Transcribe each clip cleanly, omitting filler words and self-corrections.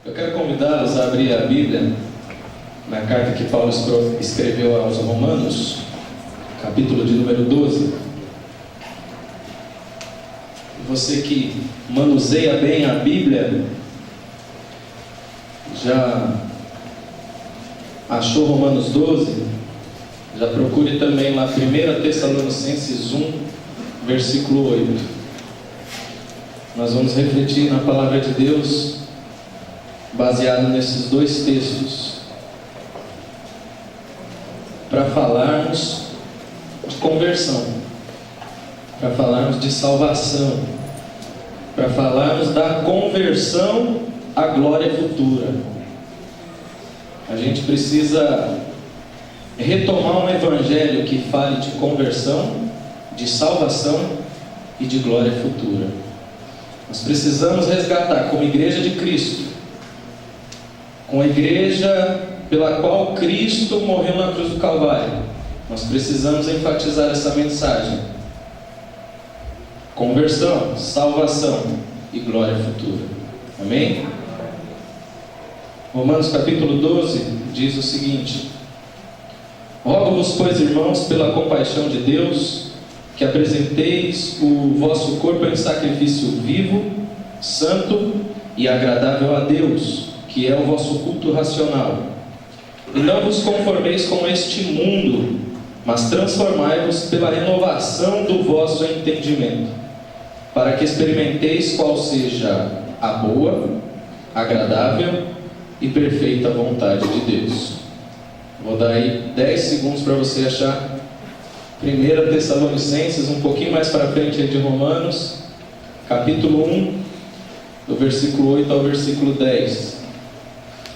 Eu quero convidá-los a abrir a Bíblia na carta que Paulo escreveu aos Romanos, capítulo de número 12. Você que manuseia bem a Bíblia, já achou Romanos 12? Já procure também lá 1 Tessalonicenses 1, versículo 8. Nós vamos refletir na palavra de Deus baseado nesses dois textos, para falarmos de conversão, para falarmos de salvação, para falarmos da conversão à glória futura. A gente precisa retomar um evangelho que fale de conversão, de salvação e de glória futura. Nós precisamos resgatar, como igreja de Cristo, com a igreja pela qual Cristo morreu na cruz do Calvário, nós precisamos enfatizar essa mensagem: conversão, salvação e glória futura. Amém? Romanos capítulo 12 diz o seguinte: rogo-vos, pois, irmãos, pela compaixão de Deus, que apresenteis o vosso corpo em sacrifício vivo, santo e agradável a Deus, que é o vosso culto racional. E não vos conformeis com este mundo, mas transformai-vos pela renovação do vosso entendimento, para que experimenteis qual seja a boa, agradável e perfeita vontade de Deus. Vou dar aí 10 segundos para você achar 1 Tessalonicenses, um pouquinho mais para frente de Romanos, capítulo 1, do versículo 8 ao versículo 10.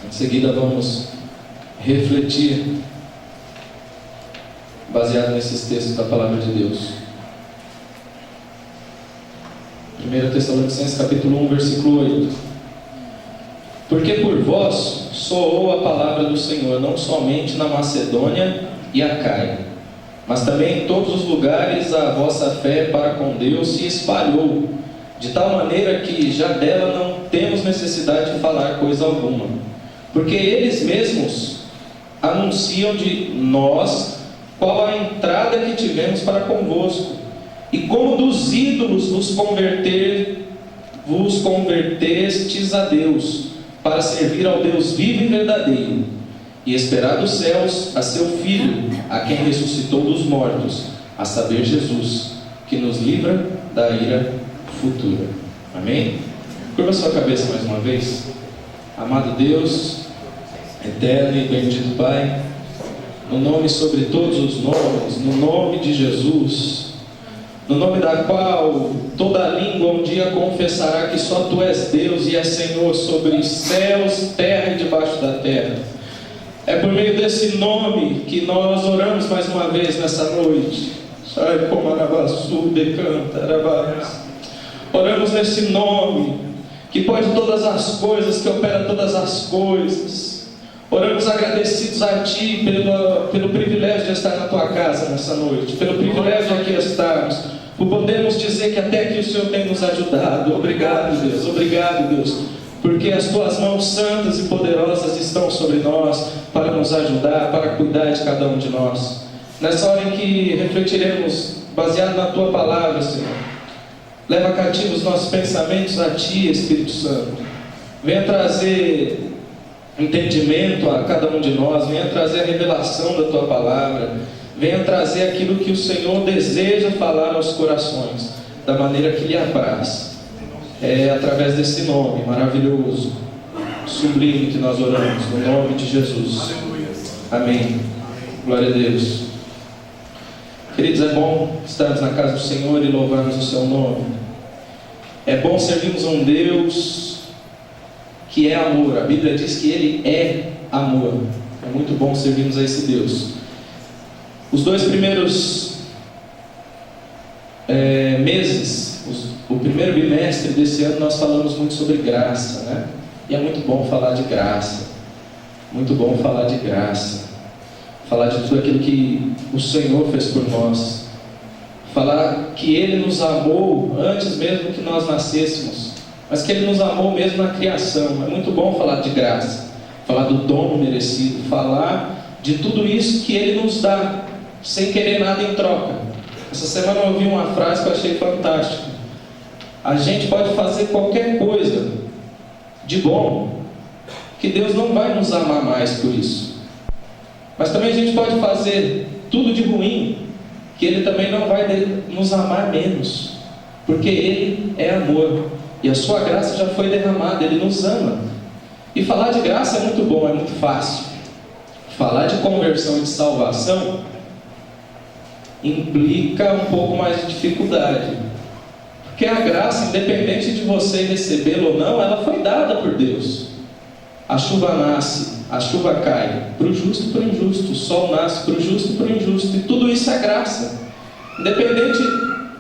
Em seguida vamos refletir baseado nesses textos da palavra de Deus. 1 Tessalonicenses capítulo 1, versículo 8. Porque por vós soou a palavra do Senhor, não somente na Macedônia e Acaia, mas também em todos os lugares a vossa fé para com Deus se espalhou, de tal maneira que já dela não temos necessidade de falar coisa alguma, porque eles mesmos anunciam de nós qual a entrada que tivemos para convosco, e como dos ídolos vos convertestes a Deus, para servir ao Deus vivo e verdadeiro, e esperar dos céus a seu Filho, a quem ressuscitou dos mortos, a saber, Jesus, que nos livra da ira futura. Amém? Curva sua cabeça mais uma vez. Amado Deus, eterno e bendito Pai, no nome sobre todos os nomes, no nome de Jesus, no nome da qual toda língua um dia confessará que só Tu és Deus e és Senhor sobre os céus, terra e debaixo da terra. É por meio desse nome que nós oramos mais uma vez nessa noite. Oramos nesse nome que pode todas as coisas, que opera todas as coisas. Oramos agradecidos a Ti pelo privilégio de estar na Tua casa nessa noite, pelo privilégio de aqui estarmos, por podermos dizer que até aqui o Senhor tem nos ajudado. Obrigado, Deus, porque as Tuas mãos santas e poderosas estão sobre nós para nos ajudar, para cuidar de cada um de nós. Nessa hora em que refletiremos baseado na Tua palavra, Senhor, leva cativo os nossos pensamentos a Ti, Espírito Santo. Venha trazer entendimento a cada um de nós, venha trazer a revelação da Tua palavra, venha trazer aquilo que o Senhor deseja falar aos corações, da maneira que lhe apraz. É através desse nome maravilhoso, sublime, que nós oramos, no nome de Jesus. Amém. Glória a Deus. Queridos, é bom estarmos na casa do Senhor e louvarmos o Seu nome. É bom servirmos um Deus que é amor. A Bíblia diz que Ele é amor. É muito bom servirmos a esse Deus. Os dois primeiros meses, o primeiro bimestre desse ano, nós falamos muito sobre graça, né? E é muito bom falar de graça. Muito bom falar de graça. Falar de tudo aquilo que o Senhor fez por nós. Falar que Ele nos amou antes mesmo que nós nascêssemos. mas que Ele nos amou mesmo na criação. É muito bom falar de graça, falar do dom merecido, falar de tudo isso que Ele nos dá, sem querer nada em troca. Essa semana eu ouvi uma frase que eu achei fantástica: a gente pode fazer qualquer coisa de bom, que Deus não vai nos amar mais por isso. Mas também a gente pode fazer tudo de ruim, que Ele também não vai nos amar menos, porque Ele é amor, e a sua graça já foi derramada, Ele nos ama. E falar de graça é muito bom, é muito fácil. Falar de conversão e de salvação implica um pouco mais de dificuldade, porque a graça, independente de você recebê-la ou não, ela foi dada por Deus. A chuva nasce, a chuva cai, para o justo e para o injusto. O sol nasce para o justo e para o injusto. E tudo isso é graça. Independente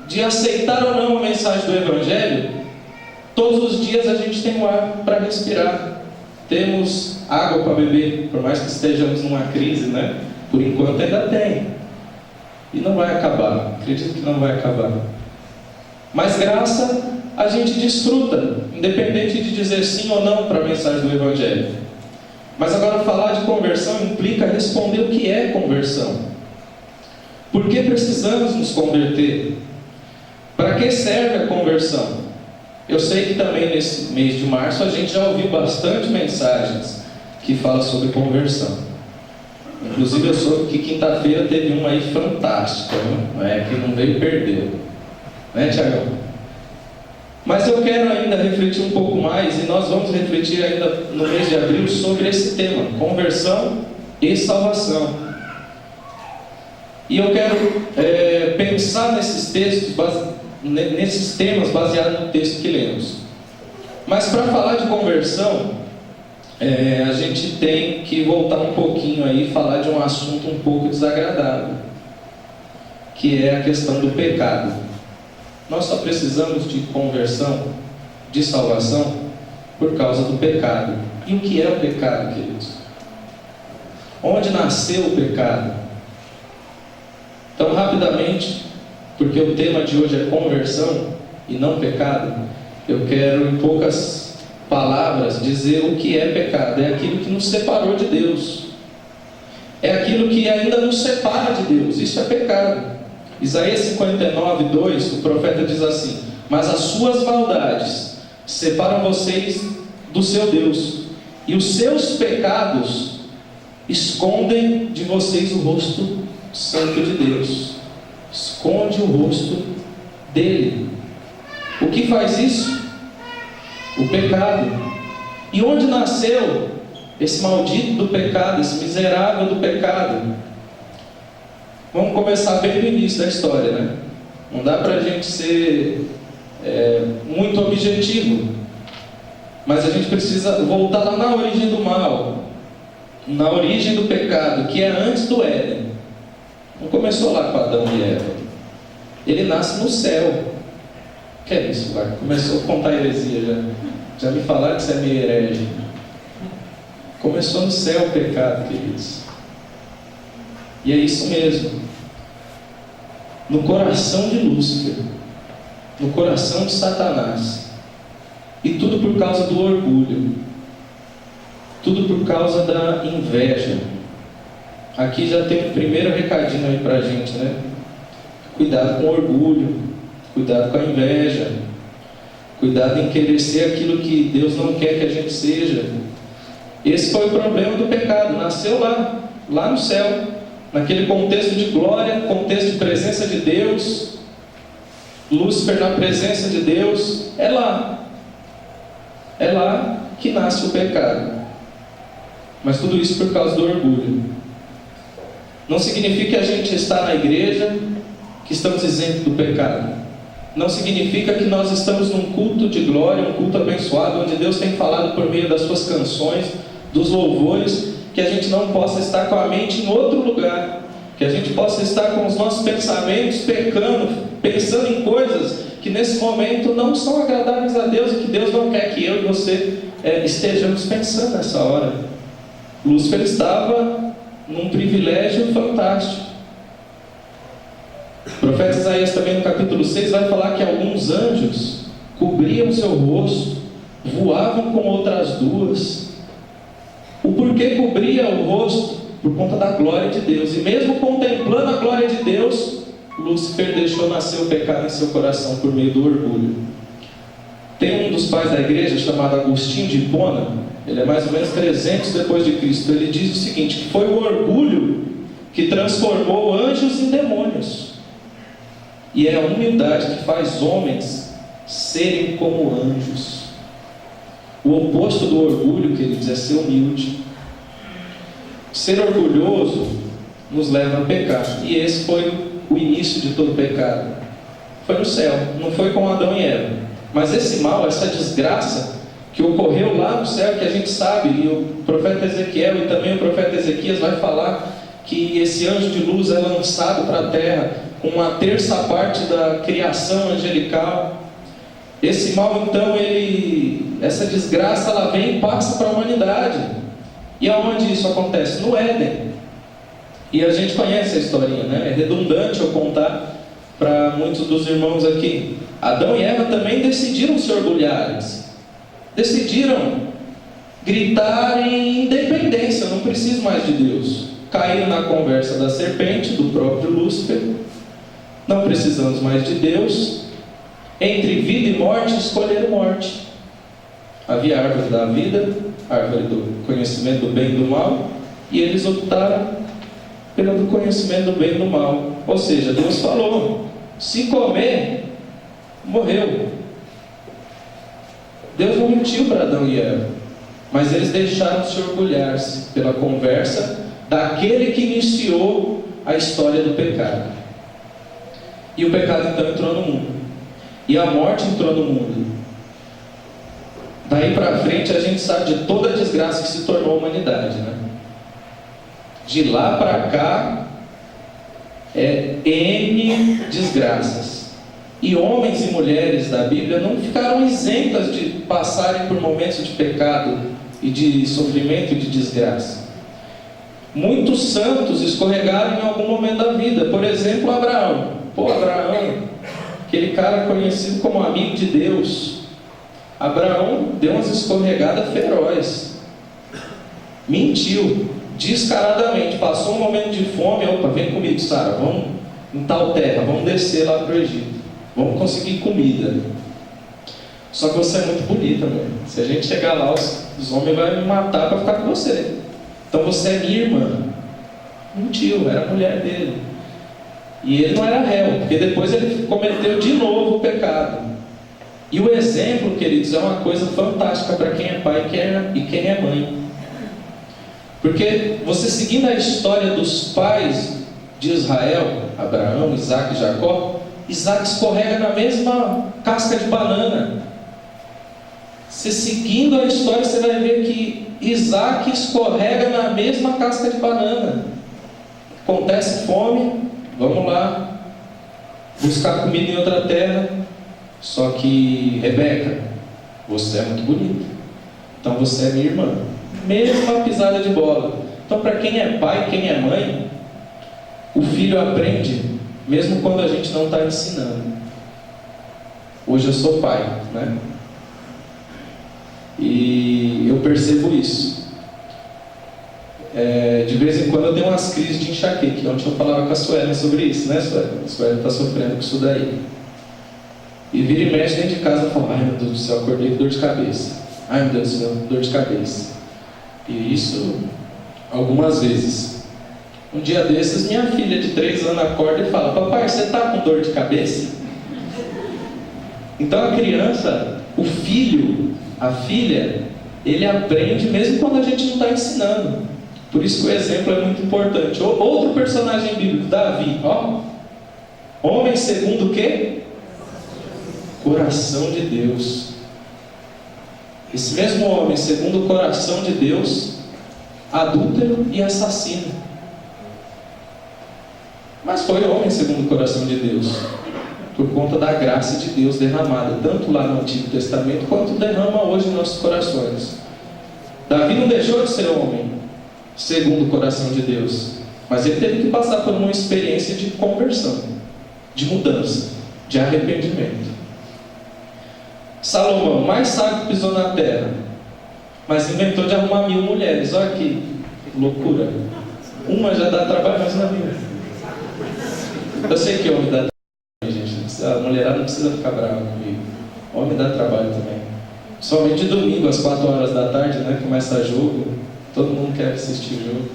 de aceitar ou não a mensagem do Evangelho, todos os dias a gente tem um ar para respirar. Temos água para beber, por mais que estejamos numa crise, né? Por enquanto ainda tem. E não vai acabar. Acredito que não vai acabar. Mas graça a gente desfruta, independente de dizer sim ou não para a mensagem do Evangelho. Mas agora falar de conversão implica responder o que é conversão. Por que precisamos nos converter? Para que serve a conversão? Eu sei que também nesse mês de março a gente já ouviu bastante mensagens que falam sobre conversão. Inclusive eu soube que quinta-feira teve uma aí fantástica, né? Que não veio perder. Né, Tiagão? Mas eu quero ainda refletir um pouco mais, e nós vamos refletir ainda no mês de abril sobre esse tema, conversão e salvação. E eu quero pensar nesses textos, nesses temas baseados no texto que lemos. Mas para falar de conversão, a gente tem que voltar um pouquinho aí e falar de um assunto um pouco desagradável, que é a questão do pecado. Nós só precisamos de conversão, de salvação, por causa do pecado. E o que é o pecado, queridos? Onde nasceu o pecado? Então, rapidamente, porque o tema de hoje é conversão e não pecado, eu quero, em poucas palavras, dizer o que é pecado. É aquilo que nos separou de Deus. É aquilo que ainda nos separa de Deus. Isso é pecado. Isaías 59, 2, o profeta diz assim: mas as suas maldades separam vocês do seu Deus, e os seus pecados escondem de vocês o rosto santo de Deus. Esconde o rosto dele. O que faz isso? O pecado. E onde nasceu esse maldito do pecado, esse miserável do pecado? Vamos começar bem no início da história, né? Não dá para a gente ser muito objetivo, mas a gente precisa voltar lá na origem do mal, na origem do pecado, que é antes do Éden. Não começou lá com Adão e Eva. Ele nasce no céu. Que é isso, vai? Começou a contar heresia já me falaram que isso é meio herege. Começou no céu o pecado, queridos. E é isso mesmo. No coração de Lúcifer, no coração de Satanás. E tudo por causa do orgulho. Tudo por causa da inveja. Aqui já tem um primeiro recadinho aí pra gente, né? Cuidado com o orgulho, cuidado com a inveja, cuidado em querer ser aquilo que Deus não quer que a gente seja. Esse foi o problema do pecado. Nasceu lá no céu, naquele contexto de glória, contexto de presença de Deus. Lúcifer na presença de Deus. É lá que nasce o pecado. Mas tudo isso por causa do orgulho. Não significa que a gente está na igreja, que estamos isentos do pecado. Não significa que nós estamos num culto de glória, um culto abençoado, onde Deus tem falado por meio das suas canções, dos louvores, que a gente não possa estar com a mente em outro lugar, que a gente possa estar com os nossos pensamentos pecando, pensando em coisas que nesse momento não são agradáveis a Deus e que Deus não quer que eu e você estejamos pensando nessa hora. Lúcifer estava num privilégio fantástico. O profeta Isaías também no capítulo 6 vai falar que alguns anjos cobriam seu rosto voavam com outras duas. O porquê cobria o rosto? Por conta da glória de Deus. E mesmo contemplando a glória de Deus, Lúcifer deixou nascer o pecado em seu coração por meio do orgulho. Tem um dos pais da igreja chamado Agostinho de Hipona, ele é mais ou menos 300 depois de Cristo. Ele diz o seguinte, que foi o orgulho que transformou anjos em demônios. E é a humildade que faz homens serem como anjos. O oposto do orgulho, queridos, é ser humilde. Ser orgulhoso nos leva a pecar. E esse foi o início de todo pecado. Foi no céu, não foi com Adão e Eva. Mas esse mal, essa desgraça que ocorreu lá no céu, que a gente sabe, e o profeta Ezequiel e também o profeta Ezequias vai falar que esse anjo de luz é lançado para a terra com uma terça parte da criação angelical. Esse mal, então, essa desgraça, ela vem e passa para a humanidade. E aonde isso acontece? No Éden. E a gente conhece a historinha, né? É redundante eu contar para muitos dos irmãos aqui. Adão e Eva também decidiram se orgulhar. Decidiram gritar em independência, eu não preciso mais de Deus. Caíram na conversa da serpente, do próprio Lúcifer. Não precisamos mais de Deus. Entre vida e morte, escolheram morte. Havia a árvore da vida, a árvore do conhecimento do bem e do mal, e eles optaram pelo conhecimento do bem e do mal. Ou seja, Deus falou, se comer, morreu. Deus não mentiu para Adão e Eva, mas eles deixaram se orgulhar-se pela conversa daquele que iniciou a história do pecado. E o pecado então entrou no mundo, e a morte entrou no mundo. Daí para frente a gente sabe de toda a desgraça que se tornou a humanidade, né? De lá para cá é N desgraças. E homens e mulheres da Bíblia não ficaram isentas de passarem por momentos de pecado e de sofrimento e de desgraça. Muitos santos escorregaram em algum momento da vida. Por exemplo, Abraão. Abraão, aquele cara conhecido como amigo de Deus. Abraão deu umas escorregadas ferozes. Mentiu descaradamente. Passou um momento de fome. Opa, vem comigo, Sara. Vamos em tal terra. Vamos descer lá para o Egito. Vamos conseguir comida. Só que você é muito bonita, meu. Se a gente chegar lá, os homens vão me matar para ficar com você. Então você é minha irmã. Mentiu, era a mulher dele. E ele não era réu, porque depois ele cometeu de novo o pecado. E o exemplo, queridos, é uma coisa fantástica para quem é pai e quem é mãe. Porque você seguindo a história dos pais de Israel, Abraão, Isaac e Jacó, Isaac escorrega na mesma casca de banana. Você seguindo a história, você vai ver que Isaac escorrega na mesma casca de banana. Acontece fome, vamos lá buscar comida em outra terra. Só que, Rebeca, você é muito bonita, então você é minha irmã. Mesma pisada de bola. Então, para quem é pai, quem é mãe, o filho aprende mesmo quando a gente não está ensinando. Hoje eu sou pai, né? E eu percebo isso. De vez em quando eu tenho umas crises de enxaqueca. Ontem eu falava com a Suelen sobre isso, né, Suelen? A Suelen está sofrendo com isso daí. E vira e mexe dentro de casa e fala: ai meu Deus do céu, acordei com dor de cabeça. Ai meu Deus do céu, dor de cabeça. E isso algumas vezes. Um dia desses, minha filha de 3 anos acorda e fala: papai, você está com dor de cabeça? Então a criança, o filho, a filha, ele aprende mesmo quando a gente não está ensinando. Por isso que o exemplo é muito importante. Outro personagem bíblico, Davi, ó. Homem segundo o quê? Coração de Deus. Esse mesmo homem, segundo o coração de Deus, adúltero e assassino. Mas foi homem segundo o coração de Deus, por conta da graça de Deus derramada, tanto lá no Antigo Testamento, quanto derrama hoje em nossos corações. Davi não deixou de ser homem, segundo o coração de Deus, mas ele teve que passar por uma experiência de conversão, de mudança, de arrependimento. Salomão, mais sábio que pisou na terra, mas inventou de arrumar 1000 mulheres. Olha que loucura. Uma já dá trabalho, mas não é 1000. Eu sei que homem dá trabalho, gente. A mulherada não precisa ficar brava comigo. Homem dá trabalho também. Somente de domingo, às 4 horas da tarde, né? Começa jogo. Todo mundo quer assistir o jogo.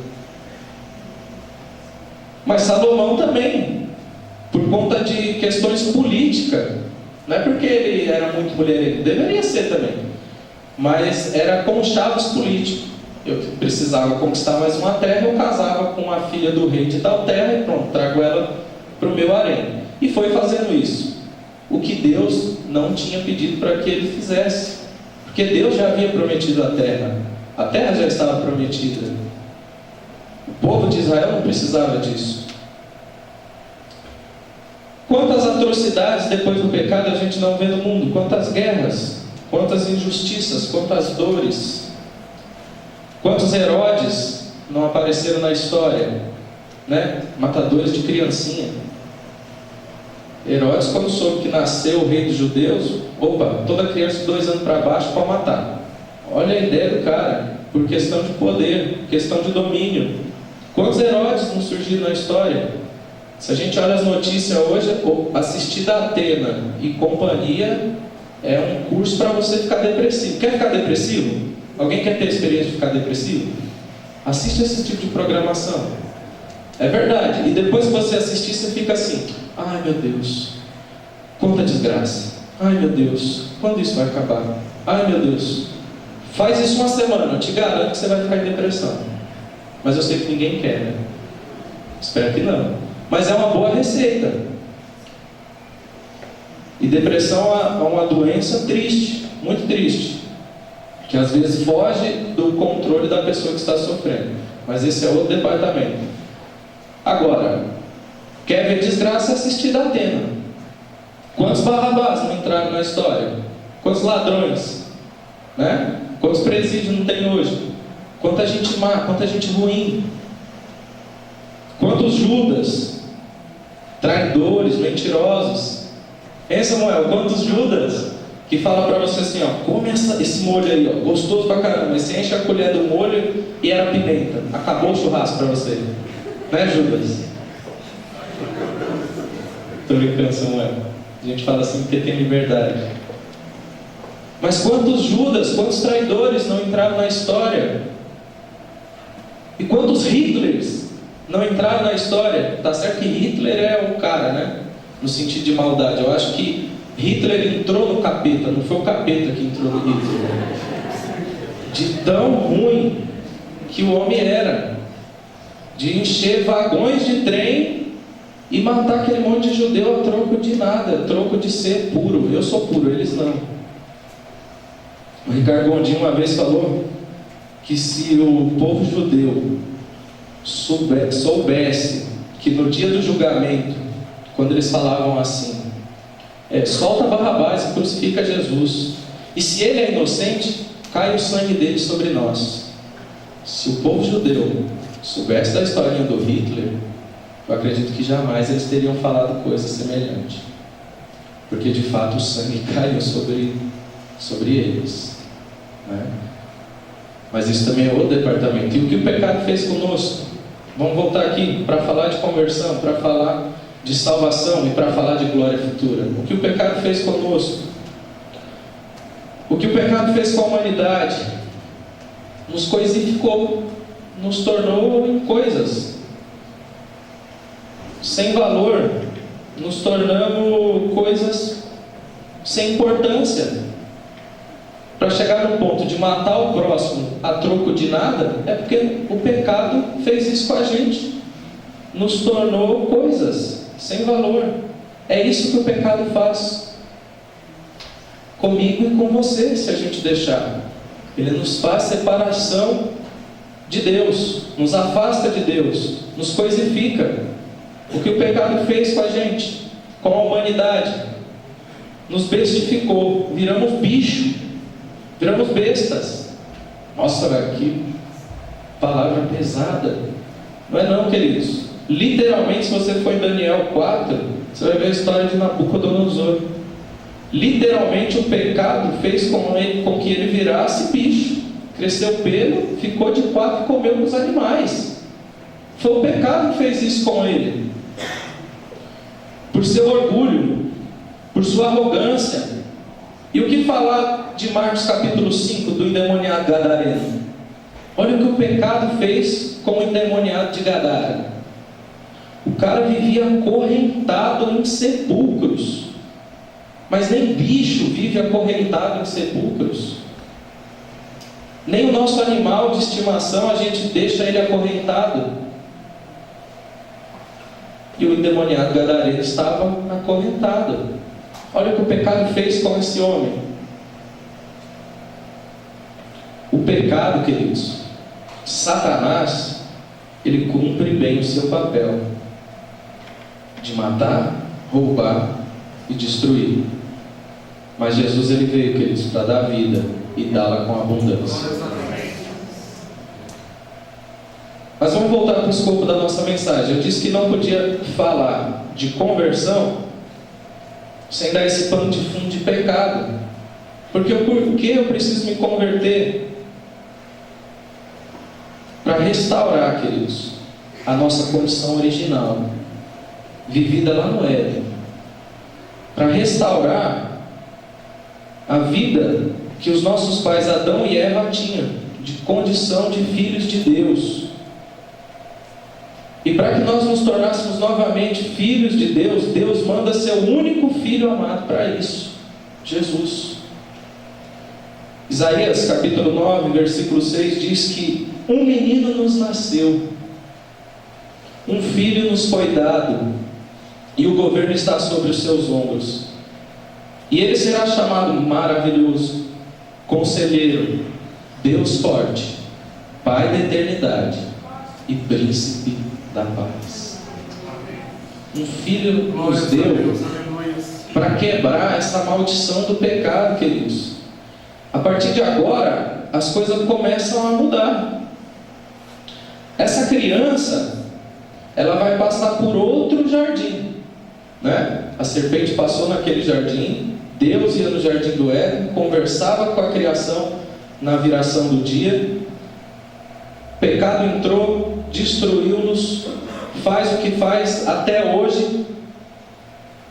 Mas Salomão também, por conta de questões políticas, não é porque ele era muito mulherengo, deveria ser também, mas era conchavos políticos. Eu precisava conquistar mais uma terra, eu casava com a filha do rei de tal terra e pronto, trago ela para o meu harém. E foi fazendo isso, o que Deus não tinha pedido para que ele fizesse, porque Deus já havia prometido a terra já estava prometida. O povo de Israel não precisava disso. Quantas atrocidades depois do pecado a gente não vê no mundo? Quantas guerras, quantas injustiças, quantas dores. Quantos Herodes não apareceram na história, né? Matadores de criancinha. Herodes, quando soube que nasceu o rei dos judeus, opa, toda criança de 2 anos para baixo pode matar. Olha a ideia do cara, por questão de poder, questão de domínio. Quantos Herodes não surgiram na história? Se a gente olha as notícias hoje, assistir da Atena e companhia é um curso para você ficar depressivo. Quer ficar depressivo? Alguém quer ter experiência de ficar depressivo? Assiste esse tipo de programação. É verdade. E depois que você assistir, você fica assim: ai meu Deus, quanta desgraça. Ai meu Deus, quando isso vai acabar? Ai meu Deus. Faz isso uma semana, eu te garanto que você vai ficar em depressão. Mas eu sei que ninguém quer, né? Espero que não. Mas é uma boa receita. E depressão é uma doença triste, muito triste, que às vezes foge do controle da pessoa que está sofrendo. Mas esse é outro departamento. Agora, quer ver desgraça? Assistir da Atena. Quantos Barrabás não entraram na história? Quantos ladrões? Né? Quantos presídios não tem hoje? Quanta gente má, quanta gente ruim. Quantos Judas, traidores, mentirosos. Hein, Samuel? Quantos Judas que fala para você assim, ó, come esse molho aí, ó, gostoso pra caramba. Aí você enche a colher do molho e era pimenta. Acabou o churrasco para você. Né, Judas? Tô brincando, Samuel. A gente fala assim porque tem liberdade. Mas quantos Judas, quantos traidores não entraram na história? E quantos Hitlers não entraram na história? Tá certo que Hitler é o cara, né? No sentido de maldade. Eu acho que Hitler entrou no capeta, não foi o capeta que entrou no Hitler. De tão ruim que o homem era. De encher vagões de trem e matar aquele monte de judeu a troco de nada, a troco de ser puro. Eu sou puro, eles não. O Ricardo Gondim uma vez falou que se o povo judeu soubesse que no dia do julgamento, quando eles falavam assim, solta Barrabás e crucifica Jesus, e se ele é inocente, cai o sangue dele sobre nós. Se o povo judeu soubesse da historinha do Hitler, eu acredito que jamais eles teriam falado coisa semelhante, porque de fato o sangue caiu sobre eles, né? Mas isso também é outro departamento. E o que o pecado fez conosco? Vamos voltar aqui para falar de conversão, para falar de salvação e para falar de glória futura. O que o pecado fez conosco? O que o pecado fez com a humanidade? Nos coisificou, nos tornou em coisas sem valor, nos tornamos coisas sem importância. Para chegar no ponto de matar o próximo a troco de nada, é porque o pecado fez isso com a gente, nos tornou coisas sem valor. É isso que o pecado faz comigo e com você, se a gente deixar. Ele nos faz separação de Deus, nos afasta de Deus, nos coisifica. O que o pecado fez com a gente, com a humanidade, nos bestificou, viramos bicho, viramos bestas. Nossa, velho, que palavra pesada. Não é não, queridos. Literalmente, se você for em Daniel 4, você vai ver a história de Nabucodonosor. Literalmente, o pecado fez com que ele virasse bicho. Cresceu pelo, ficou de quatro e comeu com os animais. Foi o pecado que fez isso com ele. Por seu orgulho, por sua arrogância. E o que falar de Marcos capítulo 5, do endemoniado gadareno? Olha o que o pecado fez com o endemoniado de Gadara. O cara vivia acorrentado em sepulcros. Mas nem bicho vive acorrentado em sepulcros. Nem o nosso animal de estimação a gente deixa ele acorrentado. E o endemoniado gadareno estava acorrentado. Olha o que o pecado fez com esse homem. O pecado, queridos, Satanás, ele cumpre bem o seu papel de matar, roubar e destruir. Mas Jesus, ele veio, queridos, para dar vida e dá-la com abundância. Mas vamos voltar para o escopo da nossa mensagem. Eu disse que não podia falar de conversão sem dar esse pano de fundo de pecado. Porque por que eu preciso me converter? Para restaurar, queridos, a nossa condição original, vivida lá no Éden. Para restaurar a vida que os nossos pais Adão e Eva tinham, de condição de filhos de Deus. E para que nós nos tornássemos novamente filhos de Deus, Deus manda seu único filho amado para isso, Jesus. Isaías capítulo 9, versículo 6 diz que um menino nos nasceu, um filho nos foi dado, e o governo está sobre os seus ombros. E ele será chamado Maravilhoso, Conselheiro, Deus Forte, Pai da Eternidade e Príncipe da Paz. Um filho nos deu para quebrar essa maldição do pecado, queridos. A partir de agora, as coisas começam a mudar. Essa criança, ela vai passar por outro jardim, né? A serpente passou naquele jardim, Deus ia no jardim do Éden, conversava com a criação na viração do dia. O pecado entrou, destruiu-nos, faz o que faz até hoje.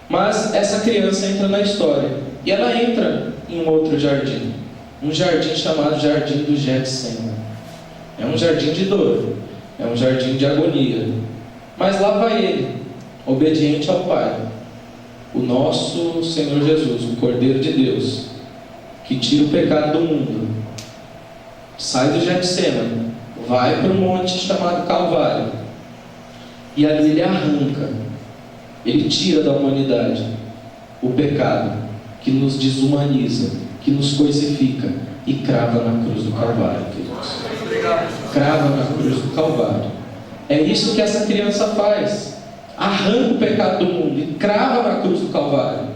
Mas essa criança entra na história, e ela entra em um outro jardim, um jardim chamado Jardim do Getsemane. É um jardim de dor, é um jardim de agonia, mas lá vai ele, obediente ao Pai, o nosso Senhor Jesus, o Cordeiro de Deus, que tira o pecado do mundo. Sai do Getsemane, vai para um monte chamado Calvário, e ali ele arranca, ele tira da humanidade o pecado que nos desumaniza, que nos coisifica, e crava na cruz do Calvário, queridos. Crava na cruz do Calvário. É isso que essa criança faz. Arranca o pecado do mundo e crava na cruz do Calvário.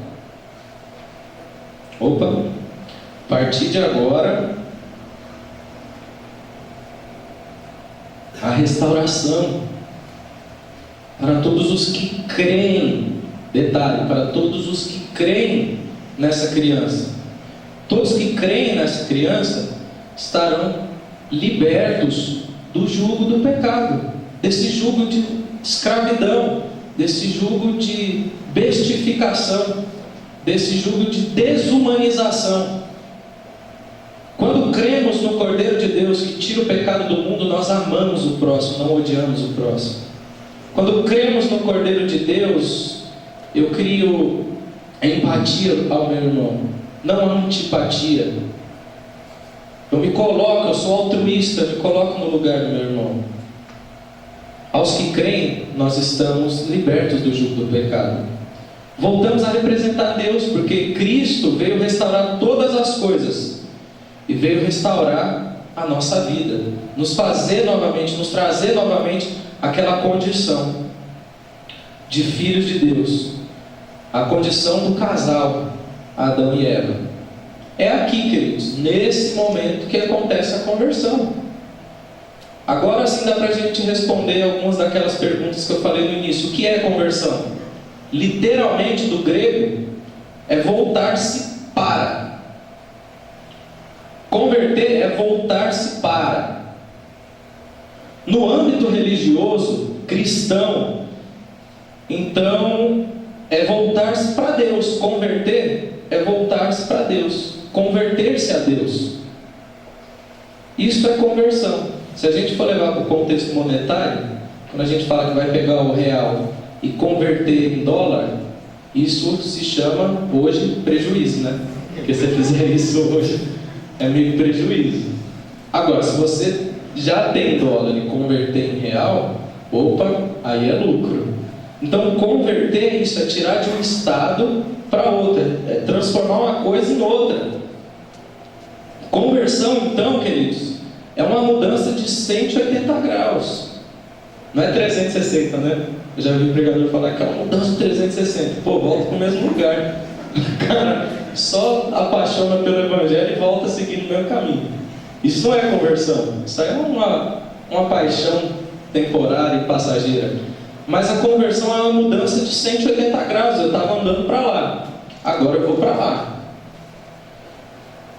Opa! A partir de agora, a restauração para todos os que creem. Detalhe, para todos os que creem nessa criança. Todos que creem nessa criança estarão libertos do jugo do pecado, desse jugo de escravidão, desse jugo de bestificação, desse jugo de desumanização. Quando cremos no Cordeiro de Deus que tira o pecado do mundo, nós amamos o próximo, não odiamos o próximo. Quando cremos no Cordeiro de Deus, eu crio empatia ao meu irmão, não antipatia. Eu me coloco, eu sou altruísta, me coloco no lugar do meu irmão. Aos que creem, nós estamos libertos do jugo do pecado. Voltamos a representar Deus, porque Cristo veio restaurar todas as coisas e veio restaurar a nossa vida, nos fazer novamente, nos trazer novamente aquela condição de filhos de Deus, a condição do casal Adão e Eva. É aqui, queridos, nesse momento que acontece a conversão. Agora sim dá para a gente responder algumas daquelas perguntas que eu falei no início. O que é conversão? Literalmente do grego, é voltar-se para. Converter é voltar-se para. No âmbito religioso, cristão, então, é voltar-se para Deus. Converter é voltar-se para Deus. Converter-se a Deus. Isso é conversão. Se a gente for levar para o contexto monetário, quando a gente fala que vai pegar o real e converter em dólar, isso se chama hoje prejuízo, né? Porque se você fizer isso hoje, é meio prejuízo. Agora, se você já tem dólar e converter em real, opa, aí é lucro. Então, converter isso é tirar de um estado para outro, é transformar uma coisa em outra. Conversão, então, queridos, é uma mudança de 180 graus. Não é 360, né? Eu já vi o pregador falar que é uma mudança de 360. Pô, volta para o mesmo lugar. O cara só apaixona pelo Evangelho e volta seguindo o mesmo caminho. Isso não é conversão. Isso é uma paixão temporária e passageira. Mas a conversão é uma mudança de 180 graus. Eu estava andando para lá, agora eu vou para lá.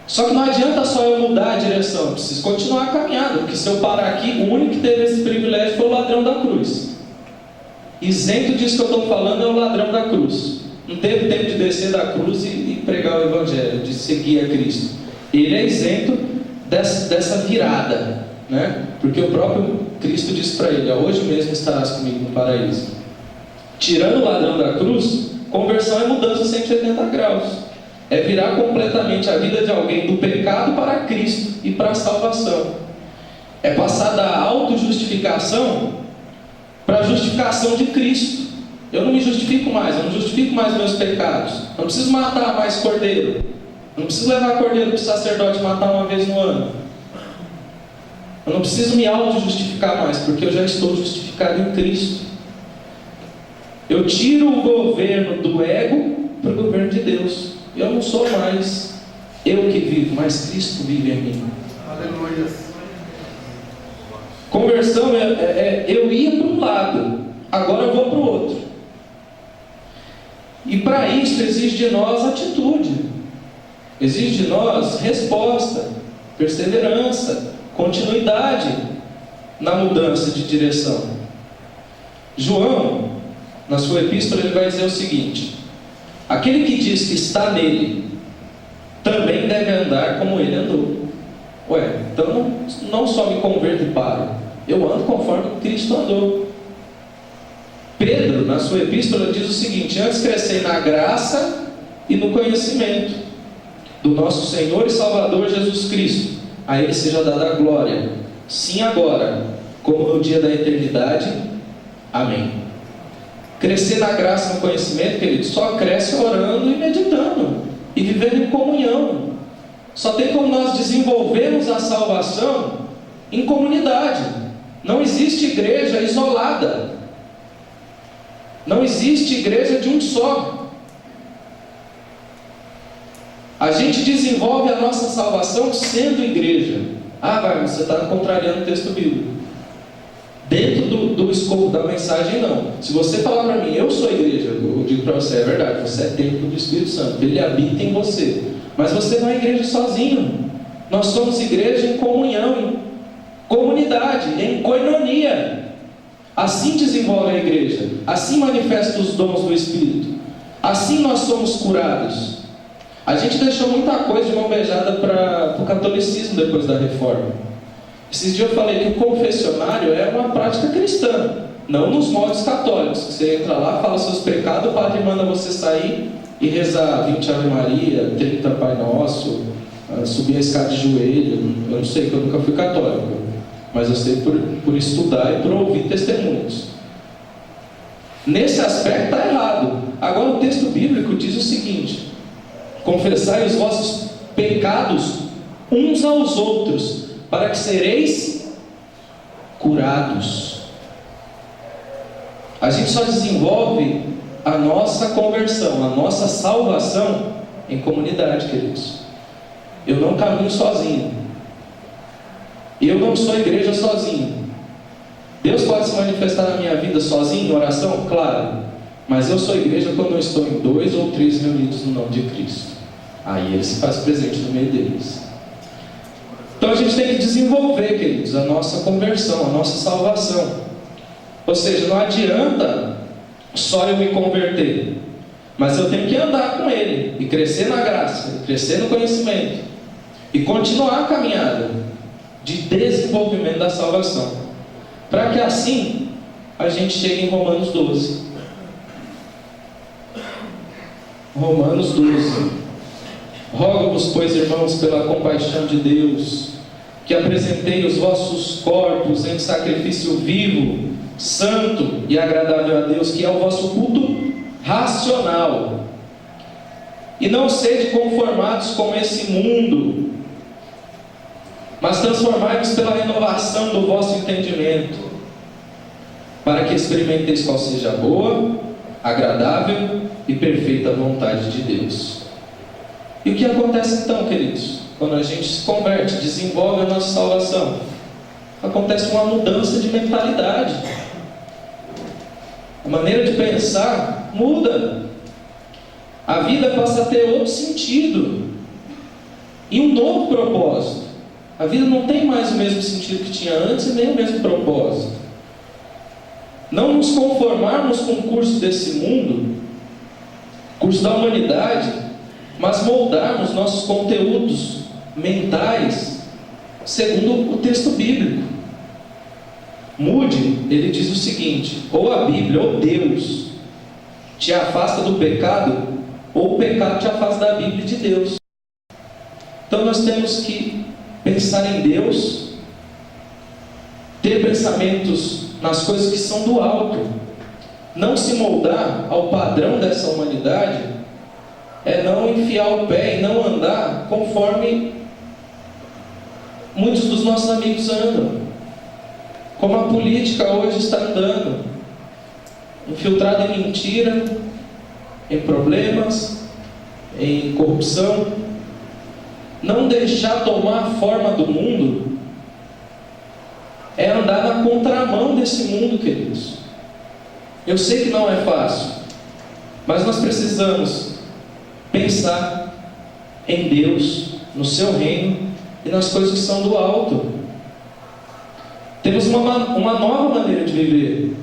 Só que não adianta só eu mudar a direção, eu preciso continuar a caminhada, porque se eu parar aqui, o único que teve esse privilégio foi o ladrão da cruz. Isento disso que eu estou falando é o ladrão da cruz. Não teve tempo de descer da cruz e pregar o Evangelho, de seguir a Cristo. Ele é isento dessa virada, né? Porque o próprio Cristo disse para ele: hoje mesmo estarás comigo no paraíso. Tirando o ladrão da cruz, conversão é mudança de 180 graus. É virar completamente a vida de alguém do pecado para Cristo e para a salvação. É passar da autojustificação para a justificação de Cristo. Eu não me justifico mais, eu não justifico mais meus pecados. Eu não preciso matar mais cordeiro. Eu não preciso levar cordeiro para o sacerdote matar uma vez no ano. Eu não preciso me auto-justificar mais, porque eu já estou justificado em Cristo. Eu tiro o governo do ego para o governo de Deus. Eu não sou mais eu que vivo, mas Cristo vive em mim. Aleluia. Conversão eu ia para um lado, agora eu vou para o outro. E para isso exige de nós atitude, exige de nós resposta, perseverança, continuidade na mudança de direção. João, na sua epístola, ele vai dizer o seguinte: aquele que diz que está nele, também deve andar como ele andou. Ué, então não só me converto e paro, eu ando conforme Cristo andou. Pedro, na sua epístola, diz o seguinte: antes crescei na graça e no conhecimento do nosso Senhor e Salvador Jesus Cristo. A Ele seja dada a glória, sim agora, como no dia da eternidade. Amém. Crescer na graça e no conhecimento, querido, só cresce orando e meditando e vivendo em comunhão. Só tem como nós desenvolvermos a salvação em comunidade. Não existe igreja isolada. Não existe igreja de um só. A gente desenvolve a nossa salvação sendo igreja. Você está contrariando o texto bíblico. Dentro do escopo da mensagem, não. Se você falar para mim, eu sou igreja, eu digo para você, é verdade, você é templo do Espírito Santo, Ele habita em você. Mas você não é igreja sozinho. Nós somos igreja em comunhão, em comunidade, em koinonia. Assim desenvolve a igreja, assim manifesta os dons do Espírito, assim nós somos curados. A gente deixou muita coisa de mão beijada para o catolicismo depois da reforma. Esses dias eu falei que o confessionário é uma prática cristã, não nos moldes católicos, que você entra lá, fala seus pecados, o padre manda você sair e rezar 20 Ave Maria, 30 Pai Nosso, subir a escada de joelho. Eu não sei, que eu nunca fui católico, mas eu sei por estudar e por ouvir testemunhos. Nesse aspecto está errado. Agora o texto bíblico diz o seguinte: confessai os vossos pecados uns aos outros, para que sereis curados. A gente só desenvolve a nossa conversão, a nossa salvação em comunidade, queridos. Eu não caminho sozinho. Eu não sou igreja sozinho. Deus pode se manifestar na minha vida sozinho, em oração? Claro. Mas eu sou igreja quando eu estou em 2 ou 3 reunidos no nome de Cristo. Aí Ele se faz presente no meio deles. Então a gente tem que desenvolver, queridos, a nossa conversão, a nossa salvação. Ou seja, não adianta só eu me converter, mas eu tenho que andar com Ele, e crescer na graça, e crescer no conhecimento, e continuar a caminhada de desenvolvimento da salvação, para que assim a gente chegue em Romanos 12. Romanos 12. Rogo-vos, pois, irmãos, pela compaixão de Deus, que apresentei os vossos corpos em sacrifício vivo, santo e agradável a Deus, que é o vosso culto racional. E não sede conformados com esse mundo, mas transformai-vos pela renovação do vosso entendimento, para que experimenteis qual seja a boa, agradável e perfeita vontade de Deus. E o que acontece então, queridos? Quando a gente se converte, desenvolve a nossa salvação, acontece uma mudança de mentalidade. A maneira de pensar muda. A vida passa a ter outro sentido e um novo propósito. A vida não tem mais o mesmo sentido que tinha antes e nem o mesmo propósito. Não nos conformarmos com o curso desse mundo, curso da humanidade, mas moldarmos nossos conteúdos mentais segundo o texto bíblico. Moody, ele diz o seguinte: ou a Bíblia, ou Deus te afasta do pecado, ou o pecado te afasta da Bíblia e de Deus. Então nós temos que pensar em Deus, ter pensamentos nas coisas que são do alto, não se moldar ao padrão dessa humanidade, é não enfiar o pé e não andar conforme muitos dos nossos amigos andam, como a política hoje está andando, infiltrada em mentira, em problemas, em corrupção. Não deixar tomar a forma do mundo é andar na contramão desse mundo, queridos. Eu sei que não é fácil, mas nós precisamos pensar em Deus, no seu reino e nas coisas que são do alto. Temos uma nova maneira de viver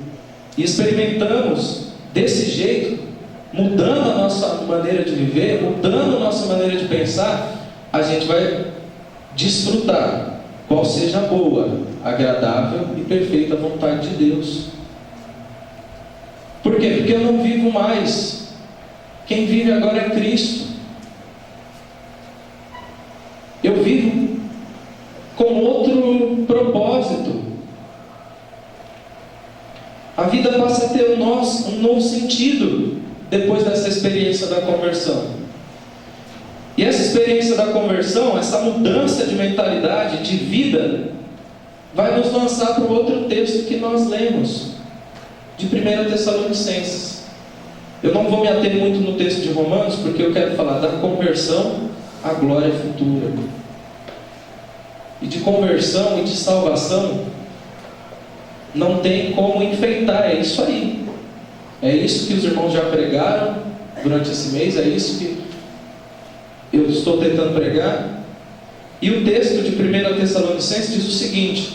e experimentamos desse jeito, mudando a nossa maneira de viver, mudando a nossa maneira de pensar, a gente vai desfrutar qual seja a boa, agradável e perfeita vontade de Deus. Por quê? Porque eu não vivo mais. Quem vive agora é Cristo. Eu vivo com outro propósito. A vida passa a ter um novo sentido depois dessa experiência da conversão. E essa experiência da conversão, essa mudança de mentalidade, de vida, vai nos lançar para o outro texto que nós lemos, de 1 Tessalonicenses. Eu não vou me ater muito no texto de Romanos, porque eu quero falar da conversão à glória futura. E de conversão e de salvação, não tem como enfeitar, é isso aí. É isso que os irmãos já pregaram durante esse mês, é isso que eu estou tentando pregar. E o texto de 1 Tessalonicenses diz o seguinte: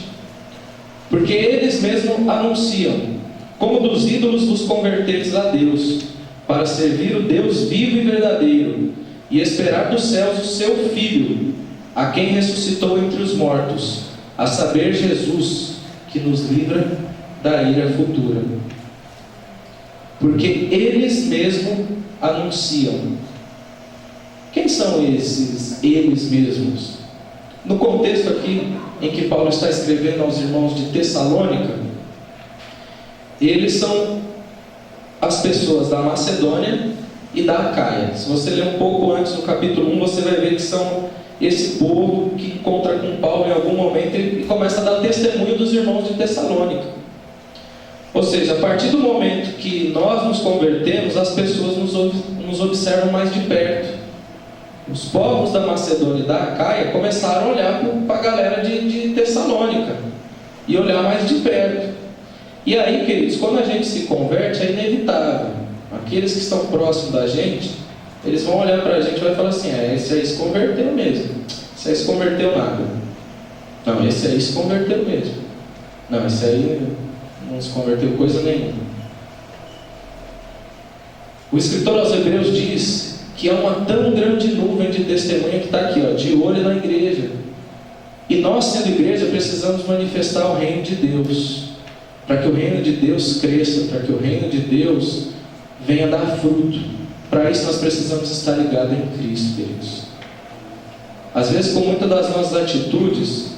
porque eles mesmos anunciam, como dos ídolos vos converteres a Deus, para servir o Deus vivo e verdadeiro, e esperar dos céus o seu Filho, a quem ressuscitou entre os mortos, a saber, Jesus, que nos livra da ira futura. Porque eles mesmos anunciam. Quem são esses eles mesmos? No contexto aqui em que Paulo está escrevendo aos irmãos de Tessalônica, eles são as pessoas da Macedônia e da Acaia. Se você ler um pouco antes, no capítulo 1, você vai ver que são esse povo que encontra com Paulo em algum momento e começa a dar testemunho dos irmãos de Tessalônica. Ou seja, a partir do momento que nós nos convertemos, as pessoas nos observam mais de perto. Os povos da Macedônia e da Acaia começaram a olhar para a galera de Tessalônica e olhar mais de perto. E aí, queridos, quando a gente se converte, é inevitável. Aqueles que estão próximos da gente, eles vão olhar para a gente e vai falar assim: esse aí se converteu mesmo. Esse aí se converteu nada. Não, esse aí se converteu mesmo. Não, esse aí não se converteu coisa nenhuma. O escritor aos Hebreus diz que há uma tão grande nuvem de testemunha que está aqui, de olho na igreja. E nós, sendo igreja, precisamos manifestar o reino de Deus, para que o reino de Deus cresça, para que o reino de Deus venha dar fruto. Para isso nós precisamos estar ligados em Cristo, queridos. Às vezes, com muitas das nossas atitudes,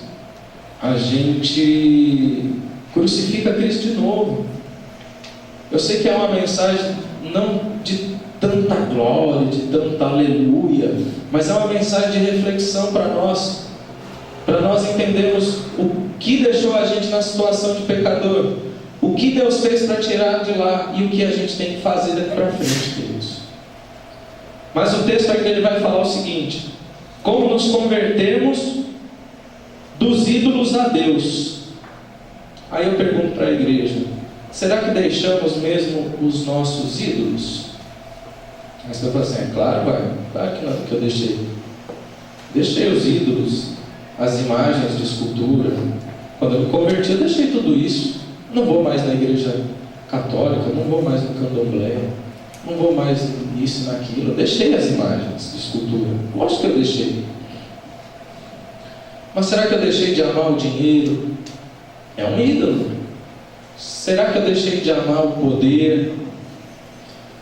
a gente crucifica Cristo de novo. Eu sei que é uma mensagem não de tanta glória, de tanta aleluia, mas é uma mensagem de reflexão para nós entendermos o que deixou a gente na situação de pecador, o que Deus fez para tirar de lá e o que a gente tem que fazer daqui para frente, queridos. Mas o texto aqui ele vai falar o seguinte: como nos convertemos dos ídolos a Deus. Aí eu pergunto para a igreja: será que deixamos mesmo os nossos ídolos? Aí você vai falar assim: claro que não, que eu deixei. Deixei os ídolos, as imagens de escultura. Quando eu me converti, eu deixei tudo isso. Não vou mais na igreja católica, não vou mais no candomblé, não vou mais nisso, naquilo. Eu deixei as imagens de escultura. Lógico que eu deixei. Mas será que eu deixei de amar o dinheiro? É um ídolo. Será que eu deixei de amar o poder?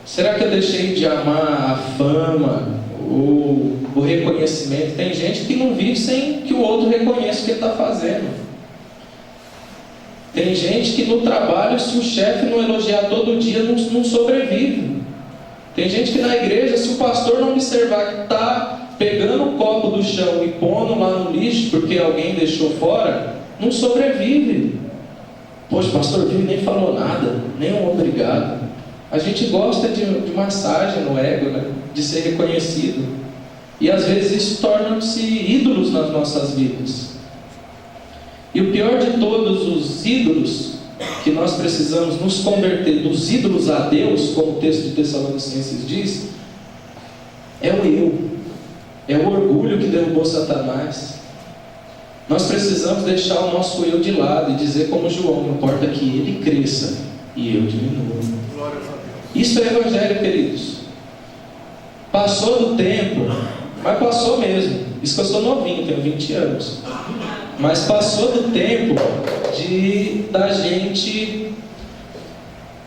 Será que eu deixei de amar a fama, o reconhecimento? Tem gente que não vive sem que o outro reconheça o que ele está fazendo. Tem gente que no trabalho, se o chefe não elogiar todo dia, não sobrevive. Tem gente que na igreja, se o pastor não observar que está pegando o copo do chão e pondo lá no lixo porque alguém deixou fora, não sobrevive. Poxa, o pastor viu e nem falou nada, nem um obrigado. A gente gosta de massagem no ego, né? De ser reconhecido. E às vezes isso torna-se ídolos nas nossas vidas. E o pior de todos os ídolos que nós precisamos nos converter dos ídolos a Deus, como o texto de Tessalonicenses diz, é o eu. É o orgulho que derrubou Satanás. Nós precisamos deixar o nosso eu de lado e dizer como João: não importa que ele cresça e eu diminua. Isso é evangelho, queridos. Passou do tempo, mas passou mesmo. Isso que eu sou novinho, tenho 20 anos. Mas passou do tempo da gente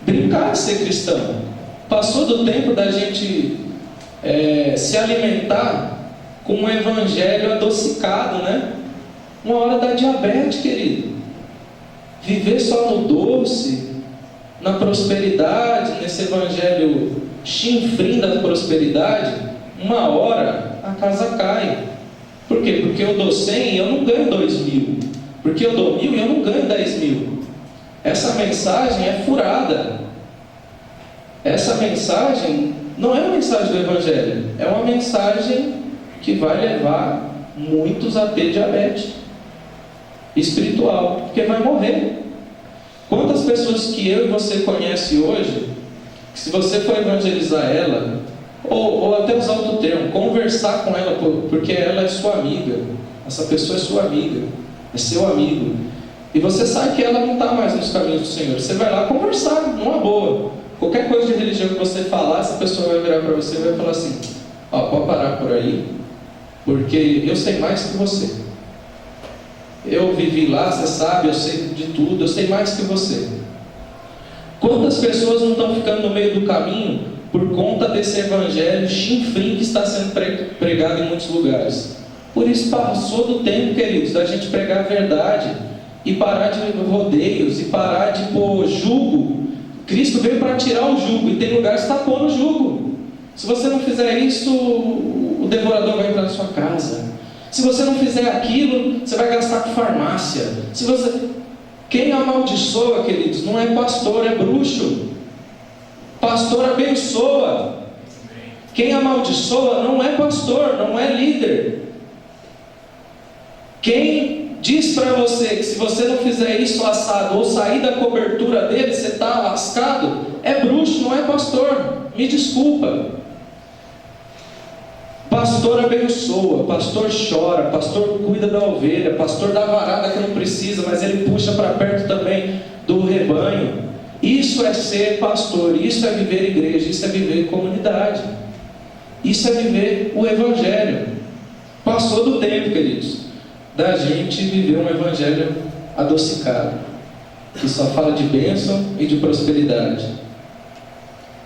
brincar de ser cristão. Passou do tempo da gente se alimentar com um evangelho adocicado, né? Uma hora da diabetes, querido. Viver só no doce, na prosperidade, nesse evangelho chinfrim da prosperidade, uma hora a casa cai. Por quê? Porque eu dou 100 e eu não ganho 2.000. Porque eu dou 1.000 e eu não ganho 10.000. Essa mensagem é furada. Essa mensagem não é uma mensagem do evangelho. É uma mensagem que vai levar muitos a ter diabetes espiritual, porque vai morrer. Quantas pessoas que eu e você conhece hoje, que se você for evangelizar ela, ou até usar outro termo, conversar com ela, porque ela é sua amiga, essa pessoa é sua amiga, é seu amigo, e você sabe que ela não está mais nos caminhos do Senhor, você vai lá conversar, numa boa. Qualquer coisa de religião que você falar, essa pessoa vai virar para você e vai falar assim: pode parar por aí, porque eu sei mais que você. Eu vivi lá, você sabe, eu sei de tudo, eu sei mais que você. Quantas pessoas não estão ficando no meio do caminho por conta desse evangelho chinfrim que está sendo pregado em muitos lugares? Por isso passou do tempo, queridos, da gente pregar a verdade e parar de rodeios e parar de pôr jugo. Cristo veio para tirar o jugo e tem lugares que está pondo jugo. Se você não fizer isso, o devorador vai entrar na sua casa. Se você não fizer aquilo, você vai gastar com farmácia. Quem amaldiçoa, queridos, não é pastor, é bruxo. Pastor abençoa. Quem amaldiçoa não é pastor, não é líder. Quem diz para você que se você não fizer isso assado ou sair da cobertura dele, você está lascado, é bruxo, não é pastor. Me desculpa. Pastor abençoa, pastor chora, pastor cuida da ovelha, pastor dá varada que não precisa, mas ele puxa para perto também do rebanho. Isso é ser pastor, isso é viver igreja, isso é viver comunidade, isso é viver o evangelho. Passou do tempo, queridos, da gente viver um evangelho adocicado, que só fala de bênção e de prosperidade.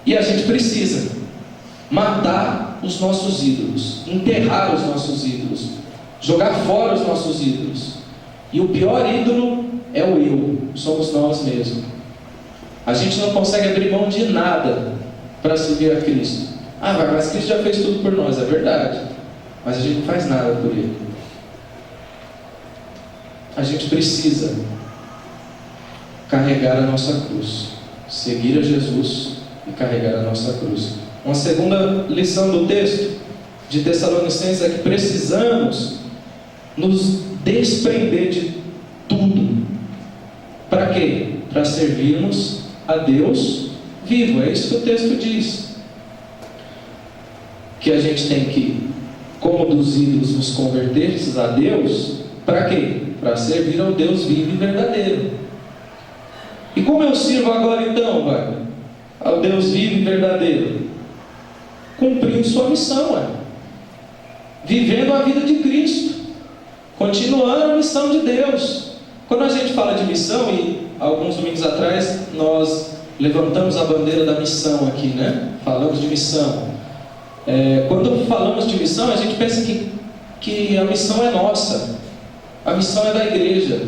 E a gente precisa matar os nossos ídolos, enterrar os nossos ídolos, jogar fora os nossos ídolos. E o pior ídolo é o eu, somos nós mesmos. A gente não consegue abrir mão de nada para servir a Cristo. Mas Cristo já fez tudo por nós, é verdade, mas a gente não faz nada por Ele. A gente precisa carregar a nossa cruz, seguir a Jesus e carregar a nossa cruz. Uma segunda lição do texto de Tessalonicenses é que precisamos nos desprender de tudo. Para quê? Para servirmos a Deus vivo. É isso que o texto diz. Que a gente tem que, como dos ídolos, nos converter a Deus. Para quê? Para servir ao Deus vivo e verdadeiro. E como eu sirvo agora então, ao Deus vivo e verdadeiro? Cumprindo sua missão, vivendo a vida de Cristo, continuando a missão de Deus. Quando a gente fala de missão, e alguns domingos atrás nós levantamos a bandeira da missão aqui, né? Falamos de missão. Quando falamos de missão, a gente pensa que a missão é nossa, a missão é da igreja.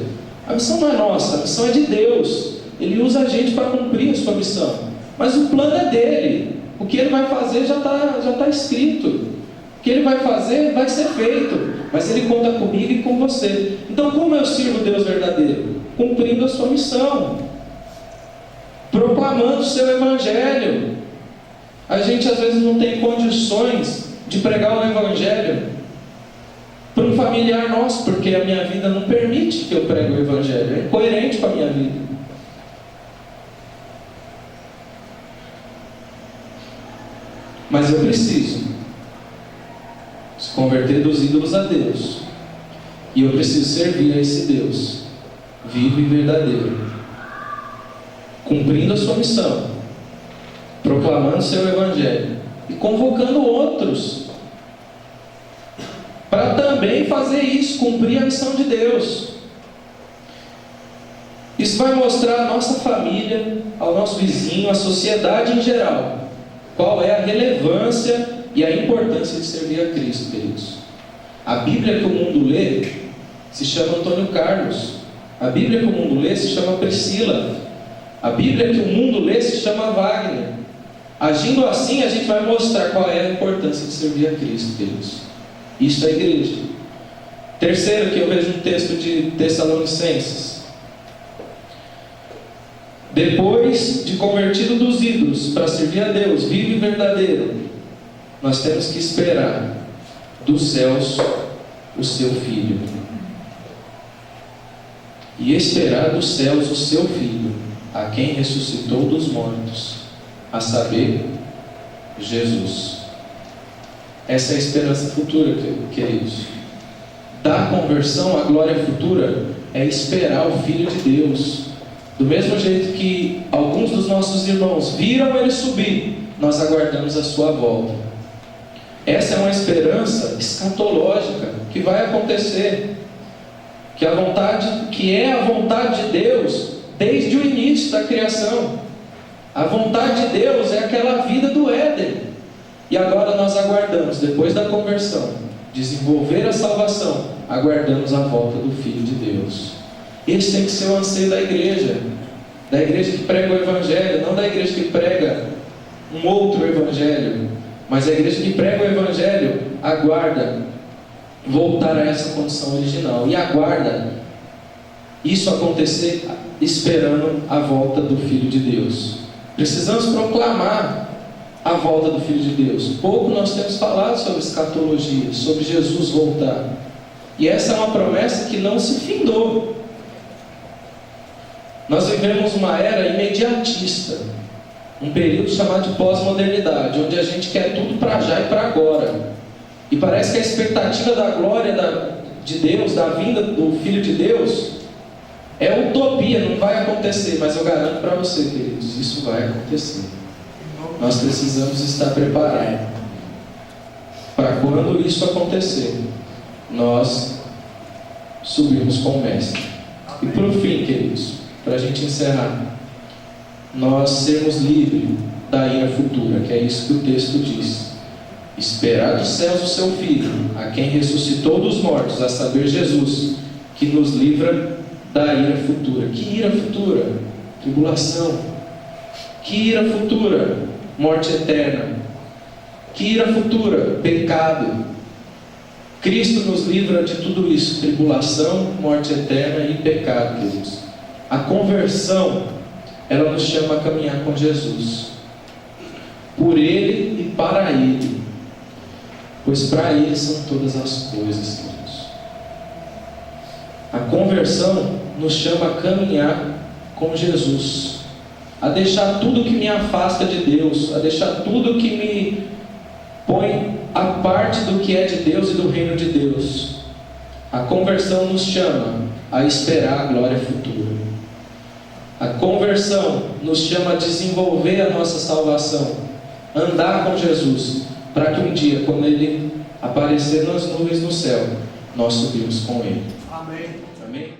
A missão não é nossa, a missão é de Deus. Ele usa a gente para cumprir a sua missão, mas o plano é dele. O que ele vai fazer já está escrito. O que ele vai fazer vai ser feito, mas ele conta comigo e com você. Então, como eu sirvo o Deus verdadeiro? Cumprindo a sua missão, proclamando o seu evangelho. A gente às vezes não tem condições de pregar o evangelho para um familiar nosso, porque a minha vida não permite que eu pregue o evangelho, é incoerente com a minha vida. Mas eu preciso se converter dos ídolos a Deus. E eu preciso servir a esse Deus vivo e verdadeiro, cumprindo a sua missão, proclamando o seu evangelho e convocando outros para também fazer isso, cumprir a missão de Deus. Isso vai mostrar à nossa família, ao nosso vizinho, à sociedade em geral, qual é a relevância e a importância de servir a Cristo, queridos. A Bíblia que o mundo lê se chama Antônio Carlos. A Bíblia que o mundo lê se chama Priscila. A Bíblia que o mundo lê se chama Wagner. Agindo assim, a gente vai mostrar qual é a importância de servir a Cristo, queridos. Isso é a igreja. Terceiro que eu vejo no texto de Tessalonicenses. Depois de convertido dos ídolos para servir a Deus vivo e verdadeiro, nós temos que esperar dos céus o seu Filho. E esperar dos céus o seu Filho, a quem ressuscitou dos mortos, a saber, Jesus. Essa é a esperança futura, queridos. Da conversão à glória futura é esperar o Filho de Deus. Do mesmo jeito que alguns dos nossos irmãos viram ele subir, nós aguardamos a sua volta. Essa é uma esperança escatológica que vai acontecer, que é a vontade de Deus desde o início da criação. A vontade de Deus é aquela vida do Éden. E agora nós aguardamos, depois da conversão, desenvolver a salvação, aguardamos a volta do Filho de Deus. Esse tem que ser o anseio da igreja que prega o evangelho, não da igreja que prega um outro evangelho, mas a igreja que prega o evangelho aguarda voltar a essa condição original e aguarda isso acontecer esperando a volta do Filho de Deus. Precisamos proclamar a volta do Filho de Deus. Pouco nós temos falado sobre escatologia, sobre Jesus voltar. E essa é uma promessa que não se findou. Nós vivemos uma era imediatista, um período chamado de pós-modernidade, onde a gente quer tudo para já e para agora. E parece que a expectativa da glória de Deus, da vinda do Filho de Deus, é utopia, não vai acontecer. Mas eu garanto para você, queridos, isso vai acontecer. Nós precisamos estar preparados para quando isso acontecer, nós subirmos com o Mestre. E por fim, queridos, para a gente encerrar, nós sermos livres da ira futura, que é isso que o texto diz. Esperar dos céus o seu Filho, a quem ressuscitou dos mortos, a saber, Jesus, que nos livra da ira futura. Que ira futura? Tribulação. Que ira futura? Morte eterna. Que ira futura? Pecado. Cristo nos livra de tudo isso: tribulação, morte eterna e pecado, queridos. A conversão, ela nos chama a caminhar com Jesus, por Ele e para Ele, pois para Ele são todas as coisas, queridos. A conversão nos chama a caminhar com Jesus, a deixar tudo que me afasta de Deus, a deixar tudo que me põe a parte do que é de Deus e do reino de Deus. A conversão nos chama a esperar a glória futura. A conversão nos chama a desenvolver a nossa salvação, andar com Jesus, para que um dia, quando Ele aparecer nas nuvens no céu, nós subimos com Ele. Amém. Amém?